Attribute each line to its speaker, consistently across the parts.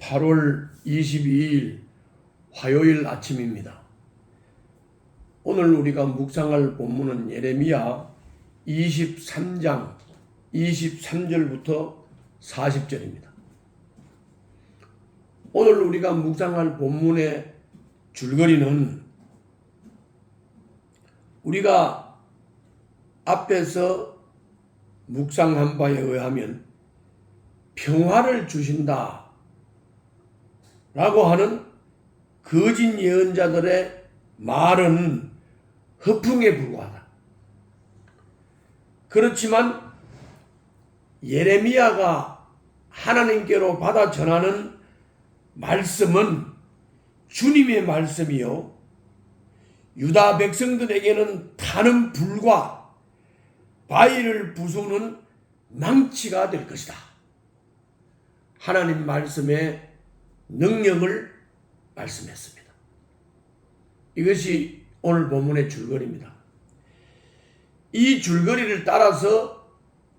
Speaker 1: 8월 22일 화요일 아침입니다. 오늘 우리가 묵상할 본문은 예레미야 23장 23절부터 40절입니다. 오늘 우리가 묵상할 본문의 줄거리는 우리가 앞에서 묵상한 바에 의하면 평화를 주신다 라고 하는 거짓 예언자들의 말은 허풍에 불과하다. 그렇지만 예레미야가 하나님께로 받아 전하는 말씀은 주님의 말씀이요, 유다 백성들에게는 타는 불과 바위를 부수는 망치가 될 것이다. 하나님 말씀의 능력을 말씀했습니다. 이것이 오늘 본문의 줄거리입니다. 이 줄거리를 따라서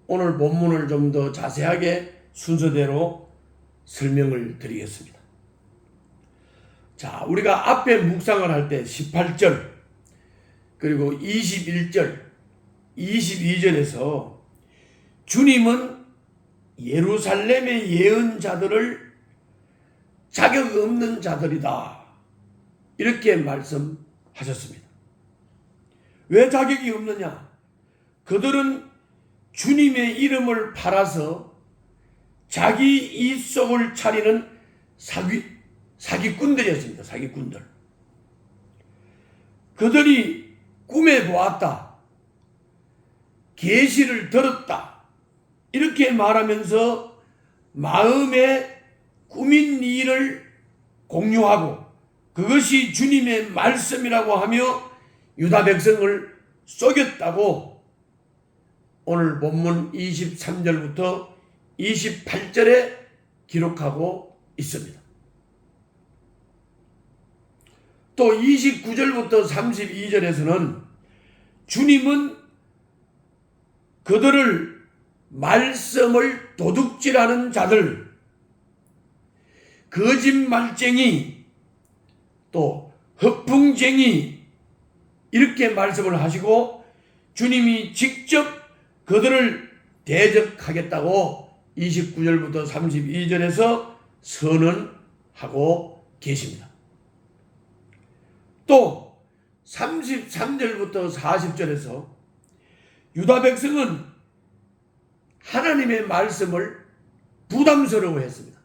Speaker 1: 오늘 본문을 좀 더 자세하게 순서대로 설명을 드리겠습니다. 자, 우리가 앞에 묵상을 할 때 18절 그리고 21절, 22절에서 주님은 예루살렘의 예언자들을 자격 없는 자들이다 이렇게 말씀하셨습니다. 왜 자격이 없느냐? 그들은 주님의 이름을 팔아서 자기 이속을 차리는 사기꾼들이었습니다. 사기꾼들. 그들이 꿈에 보았다, 계시를 들었다 이렇게 말하면서 마음에 꾸민 일을 공유하고 그것이 주님의 말씀이라고 하며 유다 백성을 속였다고 오늘 본문 23절부터 28절에 기록하고 있습니다. 또 29절부터 32절에서는 주님은 그들을 말씀을 도둑질하는 자들, 거짓말쟁이, 또 허풍쟁이 이렇게 말씀을 하시고 주님이 직접 그들을 대적하겠다고 29절부터 32절에서 선언하고 계십니다. 또 33절부터 40절에서 유다 백성은 하나님의 말씀을 부담스러워했습니다.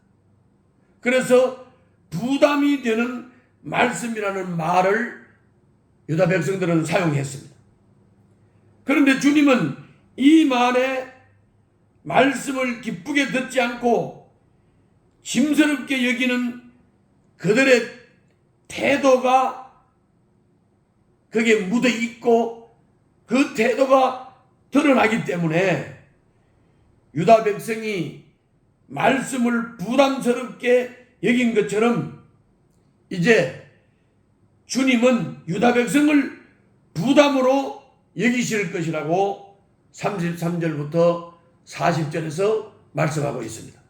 Speaker 1: 그래서 부담이 되는 말씀이라는 말을 유다 백성들은 사용했습니다. 그런데 주님은 이 말에 말씀을 기쁘게 듣지 않고 심스럽게 여기는 그들의 태도가 거기에 묻어 있고 그 태도가 드러나기 때문에 유다 백성이 말씀을 부담스럽게 여긴 것처럼 이제 주님은 유다 백성을 부담으로 여기실 것이라고 33절부터 40절에서 말씀하고 있습니다.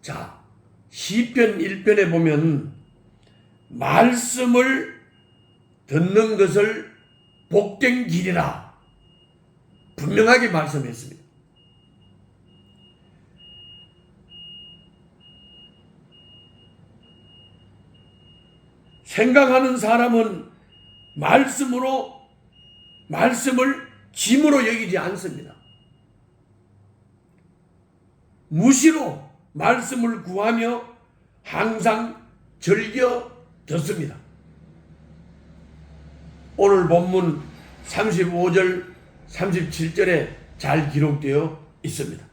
Speaker 1: 자, 시편 1편에 보면 말씀을 듣는 것을 복된 길이라 분명하게 말씀했습니다. 생각하는 사람은 말씀을 짐으로 여기지 않습니다. 무시로 말씀을 구하며 항상 즐겨 듣습니다. 오늘 본문 35절, 37절에 잘 기록되어 있습니다.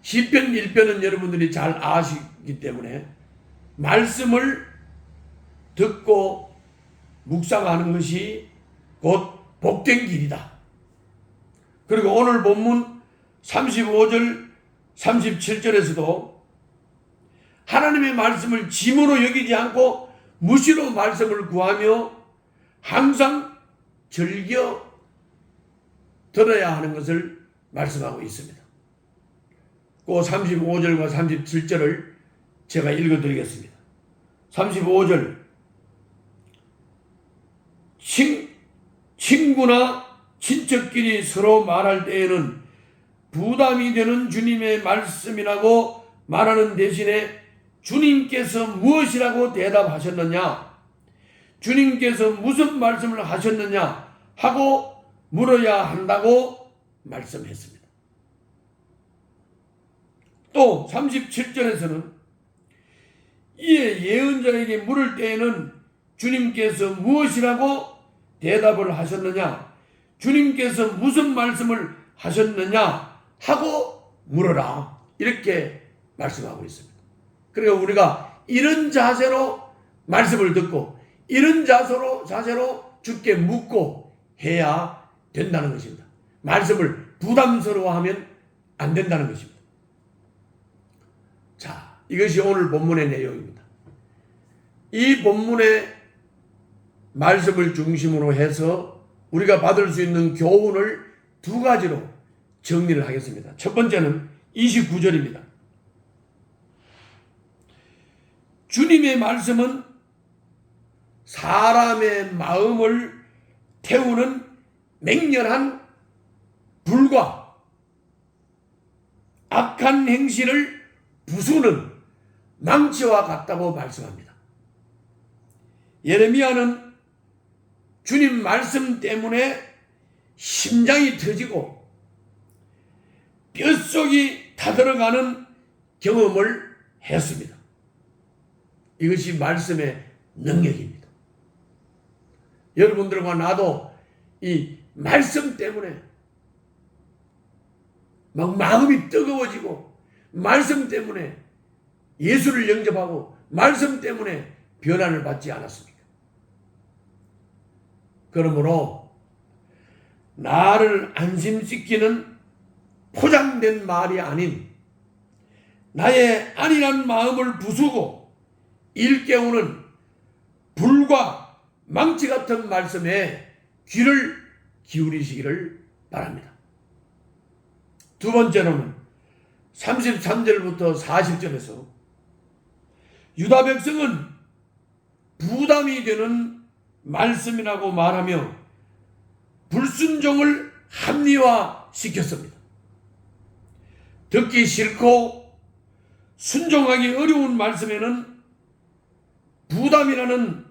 Speaker 1: 시편 1편은 여러분들이 잘 아시기 때문에 말씀을 듣고 묵상하는 것이 곧 복된 길이다. 그리고 오늘 본문 35절, 37절에서도 하나님의 말씀을 짐으로 여기지 않고 무시로 말씀을 구하며 항상 즐겨 들어야 하는 것을 말씀하고 있습니다. 그 35절과 37절을 제가 읽어드리겠습니다. 35절 친구나 친척끼리 서로 말할 때에는 부담이 되는 주님의 말씀이라고 말하는 대신에 주님께서 무엇이라고 대답하셨느냐, 주님께서 무슨 말씀을 하셨느냐 하고 물어야 한다고 말씀했습니다. 또 37절에서는 이에 예언자에게 물을 때에는 주님께서 무엇이라고 대답을 하셨느냐, 주님께서 무슨 말씀을 하셨느냐 하고 물어라, 이렇게 말씀하고 있습니다. 그러니까 우리가 이런 자세로 말씀을 듣고 이런 자세로 주께 묻고 해야 된다는 것입니다. 말씀을 부담스러워하면 안 된다는 것입니다. 자, 이것이 오늘 본문의 내용입니다. 이 본문의 말씀을 중심으로 해서 우리가 받을 수 있는 교훈을 두 가지로 정리를 하겠습니다. 첫 번째는 29절입니다. 주님의 말씀은 사람의 마음을 태우는 맹렬한 불과 악한 행실을 부수는 망치와 같다고 말씀합니다. 예레미야는 주님 말씀 때문에 심장이 터지고 뼛속이 타들어가는 경험을 했습니다. 이것이 말씀의 능력입니다. 여러분들과 나도 이 말씀 때문에 막 마음이 뜨거워지고, 말씀 때문에 예수를 영접하고, 말씀 때문에 변화를 받지 않았습니까? 그러므로 나를 안심시키는 포장된 말이 아닌 나의 안일한 마음을 부수고 일깨우는 불과 망치 같은 말씀에 귀를 기울이시기를 바랍니다. 두 번째로는 33절부터 40절에서 유다 백성은 부담이 되는 말씀이라고 말하며 불순종을 합리화시켰습니다. 듣기 싫고 순종하기 어려운 말씀에는 부담이라는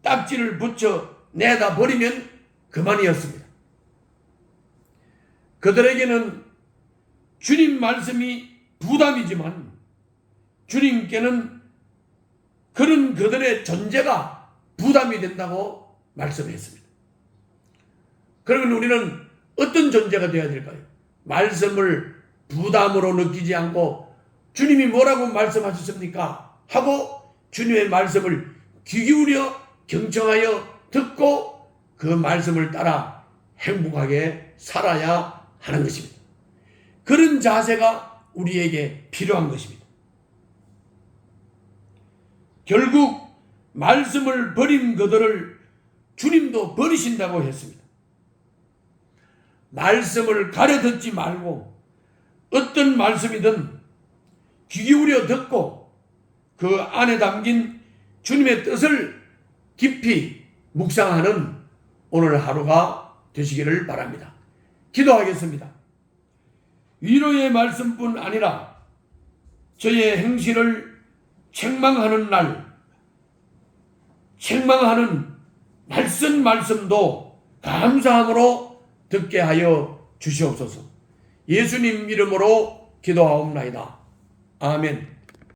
Speaker 1: 딱지를 붙여 내다 버리면 그만이었습니다. 그들에게는 주님 말씀이 부담이지만 주님께는 그런 그들의 존재가 부담이 된다고 말씀했습니다. 그러면 우리는 어떤 존재가 되어야 될까요? 말씀을 부담으로 느끼지 않고 주님이 뭐라고 말씀하셨습니까? 하고 주님의 말씀을 귀 기울여 경청하여 듣고 그 말씀을 따라 행복하게 살아야 하는 것입니다. 그런 자세가 우리에게 필요한 것입니다. 결국 말씀을 버린 그들을 주님도 버리신다고 했습니다. 말씀을 가려 듣지 말고 어떤 말씀이든 귀 기울여 듣고 그 안에 담긴 주님의 뜻을 깊이 묵상하는 오늘 하루가 되시기를 바랍니다. 기도하겠습니다. 위로의 말씀뿐 아니라 저의 행실을 책망하는 낯선 말씀도 감사함으로 듣게 하여 주시옵소서. 예수님 이름으로 기도하옵나이다. 아멘.